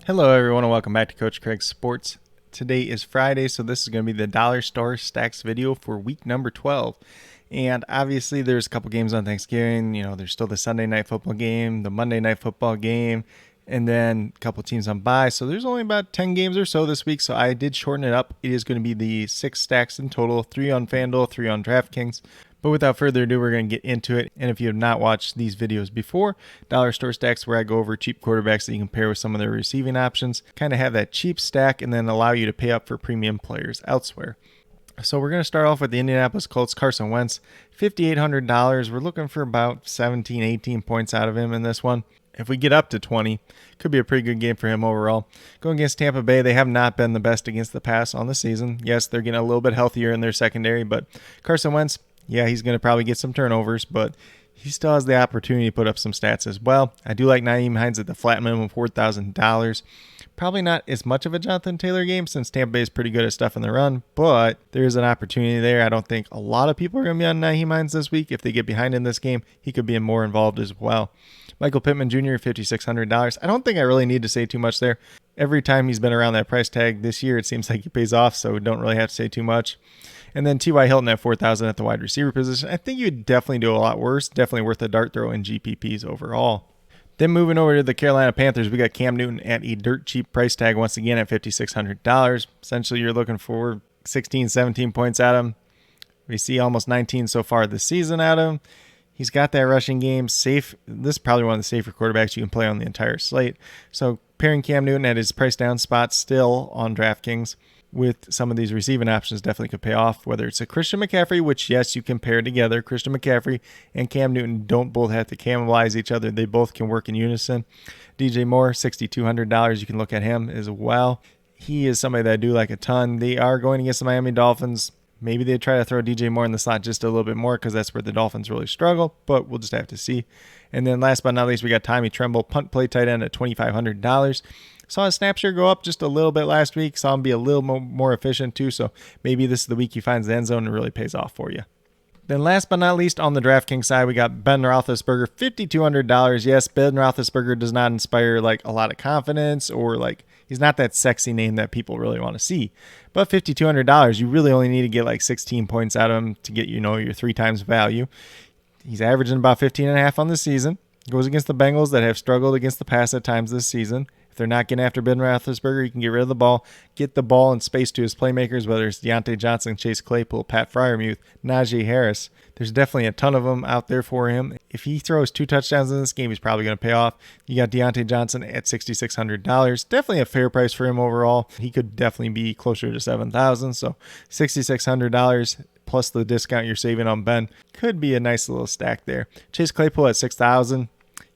Hello everyone and welcome back to Coach Craig Sports. Today is Friday, so this is going to be the Dollar Store Stacks video for week number 12. And obviously there's a couple games on Thanksgiving. There's still the Sunday night football game, the Monday night football game, and then a couple teams on bye. So there's only about 10 games or so this week, so I did shorten it up. It is going to be the 6 stacks in total, 3 on FanDuel, 3 on DraftKings. But without further ado, we're going to get into it. And if you have not watched these videos before, Dollar Store Stacks, where I go over cheap quarterbacks that you can pair with some of their receiving options, kind of have that cheap stack and then allow you to pay up for premium players elsewhere. So we're going to start off with the Indianapolis Colts, Carson Wentz, $5,800. We're looking for about 17, 18 points out of him in this one. If we get up to 20, could be a pretty good game for him overall. Going against Tampa Bay, they have not been the best against the pass on the season. Yes, they're getting a little bit healthier in their secondary, but Carson Wentz, yeah, he's going to probably get some turnovers, but he still has the opportunity to put up some stats as well. I do like Nyheim Hines at the flat minimum of $4,000. Probably not as much of a Jonathan Taylor game since Tampa Bay is pretty good at stuff in the run, but there is an opportunity there. I don't think a lot of people are going to be on Nyheim Hines this week. If they get behind in this game, he could be more involved as well. Michael Pittman Jr., $5,600. I don't think I really need to say too much there. Every time he's been around that price tag this year, it seems like he pays off, so we don't really have to say too much. And then T.Y. Hilton at $4,000 at the wide receiver position. I think you would definitely do a lot worse. Definitely worth a dart throw in GPPs overall. Then moving over to the Carolina Panthers, we got Cam Newton at a dirt cheap price tag once again at $5,600. Essentially, you're looking for 16, 17 points out of him. We see almost 19 so far this season out of him. He's got that rushing game safe. This is probably one of the safer quarterbacks you can play on the entire slate. So pairing Cam Newton at his price down spot still on DraftKings with some of these receiving options definitely could pay off, whether it's a Christian McCaffrey, which, yes, you can pair together. Christian McCaffrey and Cam Newton don't both have to cannibalize each other. They both can work in unison. DJ Moore, $6,200. You can look at him as well. He is somebody that I do like a ton. They are going against the Miami Dolphins. Maybe they try to throw DJ Moore in the slot just a little bit more because that's where the Dolphins really struggle, but we'll just have to see. And then last but not least, we got Tommy Tremble, punt play tight end at $2,500. Saw his snap share go up just a little bit last week. Saw him be a little more efficient too, so maybe this is the week he finds the end zone and really pays off for you. Then last but not least, on the DraftKings side, we got Ben Roethlisberger, $5,200. Yes, Ben Roethlisberger does not inspire a lot of confidence or he's not that sexy name that people really want to see. But $5,200, you really only need to get 16 points out of him to get your 3 times value. He's averaging about 15.5 on the season. Goes against the Bengals that have struggled against the pass at times this season. If they're not getting after Ben Roethlisberger, you can get rid of the ball, get the ball in space to his playmakers, whether it's Deontay Johnson, Chase Claypool, Pat Freiermuth, Najee Harris. There's definitely a ton of them out there for him. If he throws 2 touchdowns in this game, he's probably going to pay off. You got Deontay Johnson at $6,600. Definitely a fair price for him overall. He could definitely be closer to $7,000. So $6,600 plus the discount you're saving on Ben could be a nice little stack there. Chase Claypool at $6,000.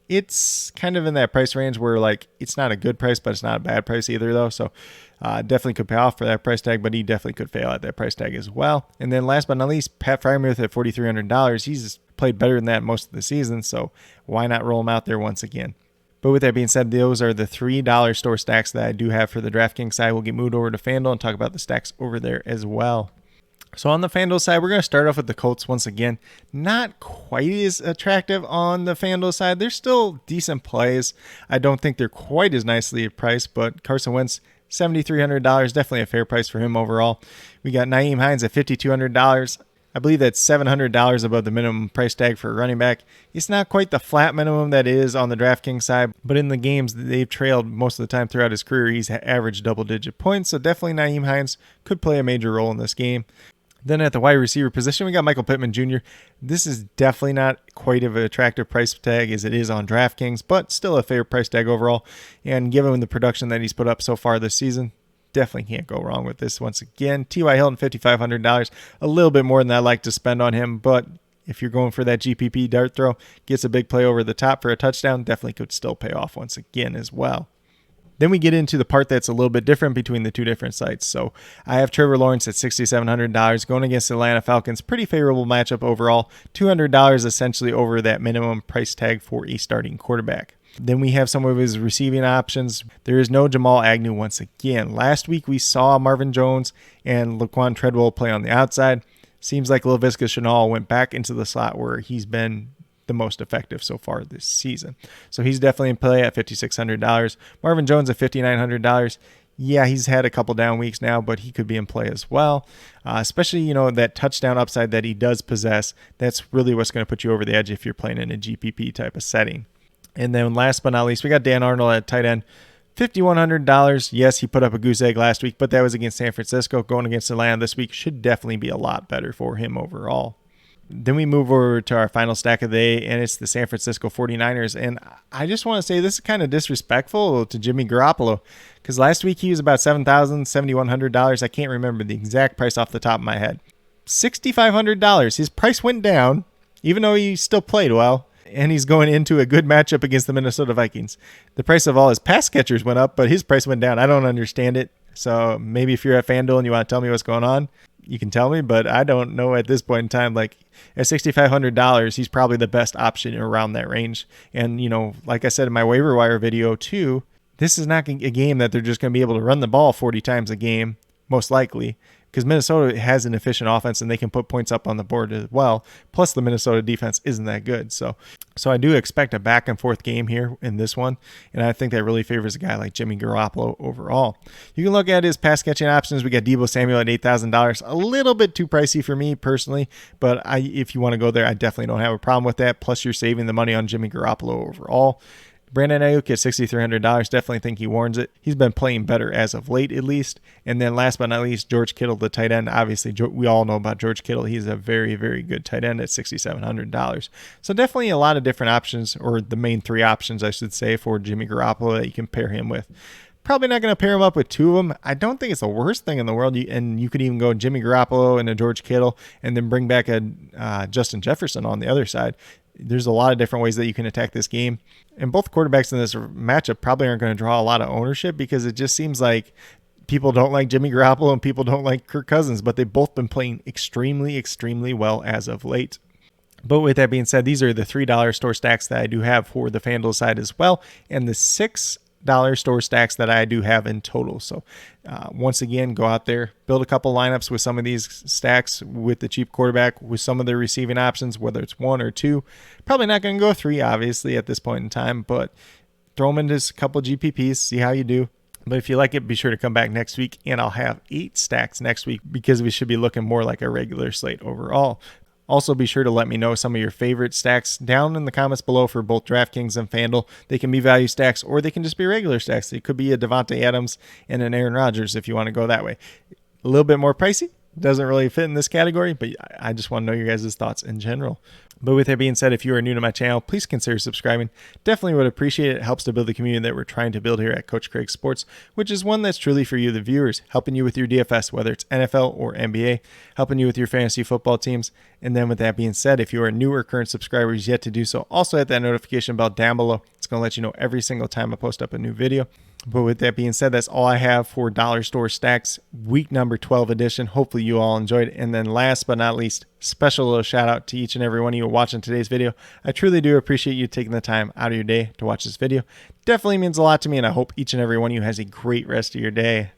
It's kind of in that price range where it's not a good price, but it's not a bad price either though. So definitely could pay off for that price tag, but he definitely could fail at that price tag as well. And then last but not least, Pat Freiermuth at $4,300. He's played better than that most of the season, so why not roll him out there once again? But with that being said, those are the $3 store stacks that I do have for the DraftKings side. We'll get moved over to FanDuel and talk about the stacks over there as well. So on the FanDuel side, we're going to start off with the Colts once again. Not quite as attractive on the FanDuel side. They're still decent plays. I don't think they're quite as nicely priced, but Carson Wentz, $7,300. Definitely a fair price for him overall. We got Nyheim Hines at $5,200. I believe that's $700 above the minimum price tag for a running back. It's not quite the flat minimum that is on the DraftKings side, but in the games that they've trailed most of the time throughout his career, he's averaged double-digit points, so definitely Nyheim Hines could play a major role in this game. Then at the wide receiver position, we got Michael Pittman Jr. This is definitely not quite of an attractive price tag as it is on DraftKings, but still a fair price tag overall. And given the production that he's put up so far this season, definitely can't go wrong with this once again. T.Y. Hilton, $5,500. A little bit more than I like to spend on him, but if you're going for that GPP dart throw, gets a big play over the top for a touchdown, definitely could still pay off once again as well. Then we get into the part that's a little bit different between the two different sites. So I have Trevor Lawrence at $6,700 going against the Atlanta Falcons. Pretty favorable matchup overall. $200 essentially over that minimum price tag for a starting quarterback. Then we have some of his receiving options. There is no Jamal Agnew once again. Last week we saw Marvin Jones and Laquan Treadwell play on the outside. Seems like Laviska Shenault went back into the slot where he's been the most effective so far this season. So he's definitely in play at $5,600. Marvin Jones at $5,900. Yeah, he's had a couple down weeks now, but he could be in play as well. Especially, that touchdown upside that he does possess. That's really what's going to put you over the edge if you're playing in a GPP type of setting. And then last but not least, we got Dan Arnold at tight end. $5,100. Yes, he put up a goose egg last week, but that was against San Francisco. Going against Atlanta this week should definitely be a lot better for him overall. Then we move over to our final stack of the day, and it's the San Francisco 49ers. And I just want to say this is kind of disrespectful to Jimmy Garoppolo, because last week he was about $7,000, $7,100. I can't remember the exact price off the top of my head. $6,500. His price went down, even though he still played well, and he's going into a good matchup against the Minnesota Vikings. The price of all his pass catchers went up, but his price went down. I don't understand it. So maybe if you're at FanDuel and you want to tell me what's going on, you can tell me, but I don't know at this point in time. Like at $6,500, he's probably the best option around that range. And, like I said in my waiver wire video too, this is not a game that they're just going to be able to run the ball 40 times a game, most likely, because Minnesota has an efficient offense and they can put points up on the board as well. Plus the Minnesota defense isn't that good. So I do expect a back and forth game here in this one. And I think that really favors a guy like Jimmy Garoppolo overall. You can look at his pass catching options. We got Deebo Samuel at $8,000. A little bit too pricey for me personally, but if you want to go there, I definitely don't have a problem with that. Plus you're saving the money on Jimmy Garoppolo overall. Brandon Ayuk at $6,300. Definitely think he warrants it. He's been playing better as of late, at least. And then last but not least, George Kittle, the tight end. Obviously, we all know about George Kittle. He's a very, very good tight end at $6,700. So definitely a lot of different options, or the main three options, I should say, for Jimmy Garoppolo that you can pair him with. Probably not going to pair him up with two of them. I don't think it's the worst thing in the world. And you could even go Jimmy Garoppolo and a George Kittle and then bring back a Justin Jefferson on the other side. There's a lot of different ways that you can attack this game. And both quarterbacks in this matchup probably aren't going to draw a lot of ownership because it just seems like people don't like Jimmy Garoppolo and people don't like Kirk Cousins, but they've both been playing extremely, extremely well as of late. But with that being said, these are the $3 store stacks that I do have for the FanDuel side as well, and the $6 store stacks that I do have in total. So once again, go out there, build a couple lineups with some of these stacks with the cheap quarterback, with some of the receiving options, whether it's one or two. Probably not going to go three, obviously, at this point in time, but throw them into a couple GPPs, see how you do. But if you like it, be sure to come back next week, and I'll have 8 stacks next week because we should be looking more like a regular slate overall. Also, be sure to let me know some of your favorite stacks down in the comments below for both DraftKings and FanDuel. They can be value stacks or they can just be regular stacks. It could be a Devontae Adams and an Aaron Rodgers if you want to go that way. A little bit more pricey. Doesn't really fit in this category, but I just want to know your guys' thoughts in general. But with that being said, if you are new to my channel, please consider subscribing. Definitely would appreciate it. It helps to build the community that we're trying to build here at Coach Craig Sports, which is one that's truly for you, the viewers, helping you with your DFS, whether it's NFL or NBA, helping you with your fantasy football teams. And then with that being said, if you are new or current subscribers yet to do so, also hit that notification bell down below. It's going to let you know every single time I post up a new video. But with that being said, that's all I have for Dollar Store Stacks week number 12 edition. Hopefully you all enjoyed it. And then last but not least, special little shout out to each and every one of you watching today's video. I truly do appreciate you taking the time out of your day to watch this video. Definitely means a lot to me, and I hope each and every one of you has a great rest of your day.